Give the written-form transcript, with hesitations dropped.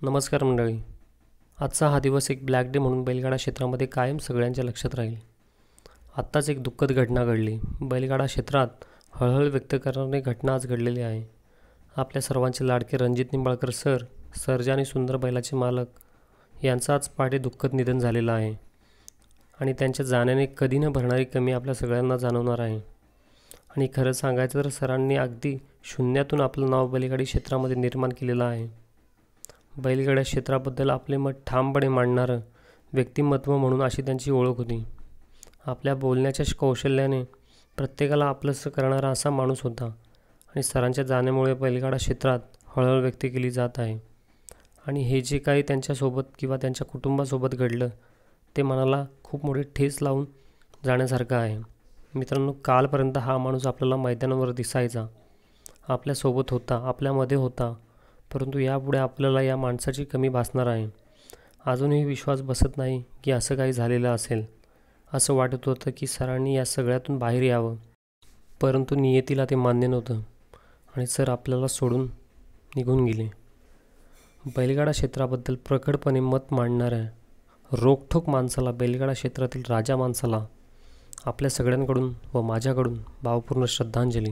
नमस्कार मंडळी. आजचा हा दिवस एक ब्लॅक डे म्हणून बैलगाडा क्षेत्रामध्ये कायम सगळ्यांच्या लक्षात राहील. आत्ताच एक दुःखद घटना घडली. बैलगाडा क्षेत्रात हळहळ व्यक्त करणारी घटना आज घडलेली आहे. आपल्या सर्वांचे लाडके रणजित निंबाळकर सर, सर्जा आणि सुंदर बैलाचे मालक यांचं आज पहाटे दुःखद निधन झालेलं आहे. आणि त्यांच्या जाण्याने कधी न भरणारी कमी आपल्या सगळ्यांना जाणवणार आहे. आणि खरं सांगायचं तर सरांनी अगदी शून्यातून आपलं नाव बैलगाडी क्षेत्रामध्ये निर्माण केलेलं आहे. बैलगाड्या क्षेत्राबद्दल आपले मत ठामपणे मांडणारं व्यक्तिमत्व म्हणून अशी त्यांची ओळख होती. आपल्या बोलण्याच्या कौशल्याने प्रत्येकाला आपलंसं करणारा असा माणूस होता. आणि सरांच्या जाण्यामुळे बैलगाडा क्षेत्रात हळहळ व्यक्त केली जात आहे. आणि हे जे काही त्यांच्यासोबत किंवा त्यांच्या कुटुंबासोबत घडलं ते मनाला खूप मोठी ठेच लावून जाण्यासारखं आहे. मित्रांनो, कालपर्यंत हा माणूस आपल्याला मैदानावर दिसायचा, आपल्यासोबत होता, आपल्यामध्ये होता, परंतु यापुढे आपल्याला या माणसाची कमी भासणार आहे. अजूनही विश्वास बसत नाही की असं काही झालेलं असेल. असं वाटत होतं की सरांनी या सगळ्यातून बाहेर यावं, परंतु नियतीला ते मान्य नव्हतं आणि सर आपल्याला सोडून निघून गेले. बैलगाडा क्षेत्राबद्दल प्रखरपणे मत मांडणाऱ्या रोखठोक माणसाला, बैलगाडा क्षेत्रातील राजा माणसाला आपल्या सगळ्यांकडून व माझ्याकडून भावपूर्ण श्रद्धांजली.